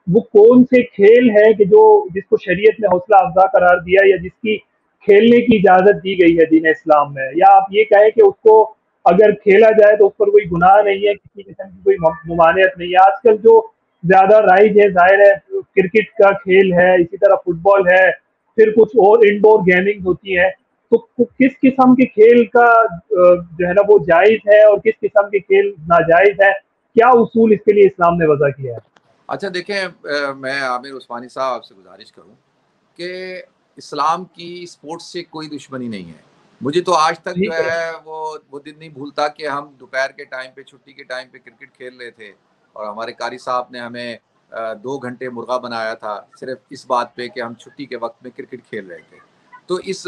وہ کون سے کھیل ہے کہ جو جس کو شریعت نے حوصلہ افزا قرار دیا یا جس کی کھیلنے کی اجازت دی گئی ہے دین اسلام میں، یا آپ یہ کہیں کہ اس کو اگر کھیلا جائے تو اس پر کوئی گناہ نہیں ہے، کسی قسم کی کوئی ممانعت نہیں ہے؟ آج کل جو زیادہ رائج ہے ظاہر ہے کرکٹ کا کھیل ہے، اسی طرح فٹ بال ہے، پھر کچھ اور انڈور گیمنگ ہوتی ہے، تو کس قسم کے کھیل کا جو ہے نا وہ جائز ہے اور کس قسم کے کھیل ناجائز ہے؟ کیا اصول اس کے لیے اسلام نے وضع کیا ہے؟ اچھا دیکھیں، میں عامر عثمانی صاحب آپ سے گزارش کروں کہ اسلام کی اسپورٹس سے کوئی دشمنی نہیں ہے. مجھے تو آج تک جو ٹھیک ہے. ہے وہ دن نہیں بھولتا کہ ہم دوپہر کے ٹائم پہ، چھٹی کے ٹائم پہ کرکٹ کھیل رہے تھے اور ہمارے قاری صاحب نے ہمیں 2 گھنٹے مرغا بنایا تھا صرف اس بات پہ کہ ہم چھٹی کے وقت میں کرکٹ کھیل رہے تھے. تو اس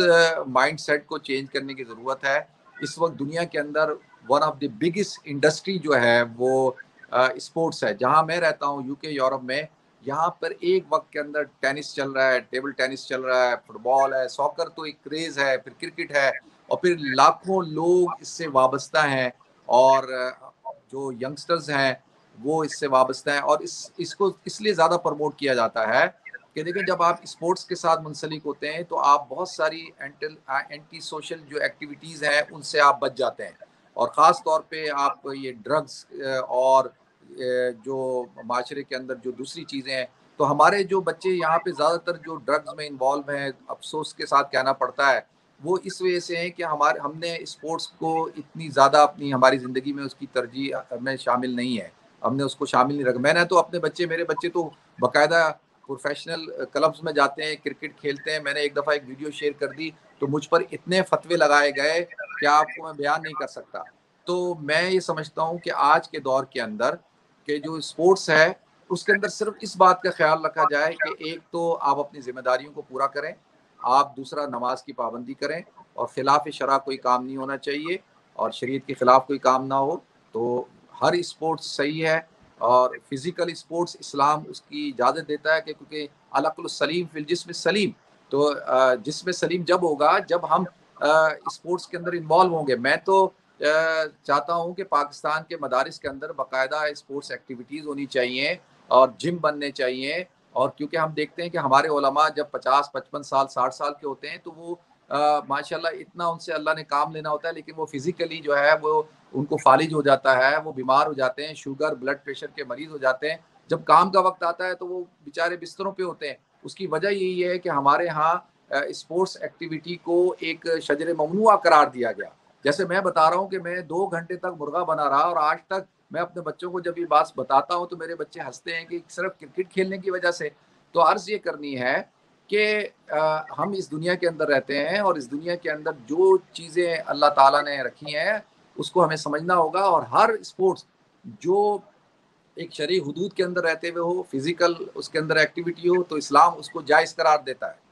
مائنڈ سیٹ کو چینج کرنے کی ضرورت ہے. اس وقت دنیا کے اندر one of the biggest industry جو ہے وہ اسپورٹس ہے. جہاں میں رہتا ہوں UK یورپ میں، یہاں پر ایک وقت کے اندر ٹینس چل رہا ہے، ٹیبل ٹینس چل رہا ہے، فٹ بال ہے، ساکر تو ایک کریز ہے، پھر کرکٹ ہے، اور پھر لاکھوں لوگ اس سے وابستہ ہیں، اور جو ینگسٹرز ہیں وہ اس سے وابستہ ہیں. اور اس کو اس لیے زیادہ پروموٹ کیا جاتا ہے کہ دیکھیں جب آپ اسپورٹس کے ساتھ منسلک ہوتے ہیں تو آپ بہت ساری اینٹی سوشل جو ایکٹیویٹیز ہیں ان سے آپ بچ جاتے ہیں. اور خاص طور پہ آپ یہ ڈرگز اور جو معاشرے کے اندر جو دوسری چیزیں ہیں، تو ہمارے جو بچے یہاں پہ زیادہ تر جو ڈرگز میں انوالو ہیں، افسوس کے ساتھ کہنا پڑتا ہے، وہ اس وجہ سے ہیں کہ ہم نے اسپورٹس کو اتنی زیادہ ہماری زندگی میں اس کی ترجیح میں شامل نہیں ہے. ہم نے اس کو شامل نہیں رکھا. میں نے تو اپنے میرے بچے تو باقاعدہ پروفیشنل کلبز میں جاتے ہیں، کرکٹ کھیلتے ہیں. میں نے ایک دفعہ ایک ویڈیو شیئر کر دی تو مجھ پر اتنے فتوے لگائے گئے کہ آپ کو میں بیان نہیں کر سکتا. تو میں یہ سمجھتا ہوں کہ آج کے دور کے اندر کہ جو اسپورٹس ہے اس کے اندر صرف اس بات کا خیال رکھا جائے کہ ایک تو آپ اپنی ذمہ داریوں کو پورا کریں، آپ دوسرا نماز کی پابندی کریں، اور خلاف شرع کوئی کام نہیں ہونا چاہیے، اور شریعت کے خلاف کوئی کام نہ ہو. تو ہر اسپورٹس صحیح ہے، اور فزیکل اسپورٹس اسلام اس کی اجازت دیتا ہے کہ کیونکہ العقل السلیم فی الجسم السلیم، تو جسم سلیم جب ہوگا جب ہم اسپورٹس کے اندر انوالو ہوں گے. میں تو چاہتا ہوں کہ پاکستان کے مدارس کے اندر باقاعدہ اسپورٹس ایکٹیویٹیز ہونی چاہیے اور جم بننے چاہیے. اور کیونکہ ہم دیکھتے ہیں کہ ہمارے علماء جب 50-55 سال 60 سال کے ہوتے ہیں تو وہ ماشاءاللہ اتنا ان سے اللہ نے کام لینا ہوتا ہے، لیکن وہ فزیکلی جو ہے وہ ان کو فالج ہو جاتا ہے، وہ بیمار ہو جاتے ہیں، شوگر بلڈ پریشر کے مریض ہو جاتے ہیں. جب کام کا وقت آتا ہے تو وہ بیچارے بستروں پہ ہوتے ہیں. اس کی وجہ یہی ہے کہ ہمارے ہاں اسپورٹس ایکٹیویٹی کو ایک شجر ممنوعہ قرار دیا گیا. جیسے میں بتا رہا ہوں کہ میں 2 گھنٹے تک مرغا بنا رہا، اور آج تک میں اپنے بچوں کو جب یہ بات بتاتا ہوں تو میرے بچے ہنستے ہیں کہ صرف کرکٹ کھیلنے کی وجہ سے. تو عرض یہ کرنی ہے کہ ہم اس دنیا کے اندر رہتے ہیں، اور اس دنیا کے اندر جو چیزیں اللہ تعالیٰ نے رکھی ہیں اس کو ہمیں سمجھنا ہوگا. اور ہر اسپورٹس جو ایک شرعی حدود کے اندر رہتے ہوئے ہو، فزیکل اس کے اندر ایکٹیویٹی ہو، تو اسلام اس کو جائز قرار دیتا ہے.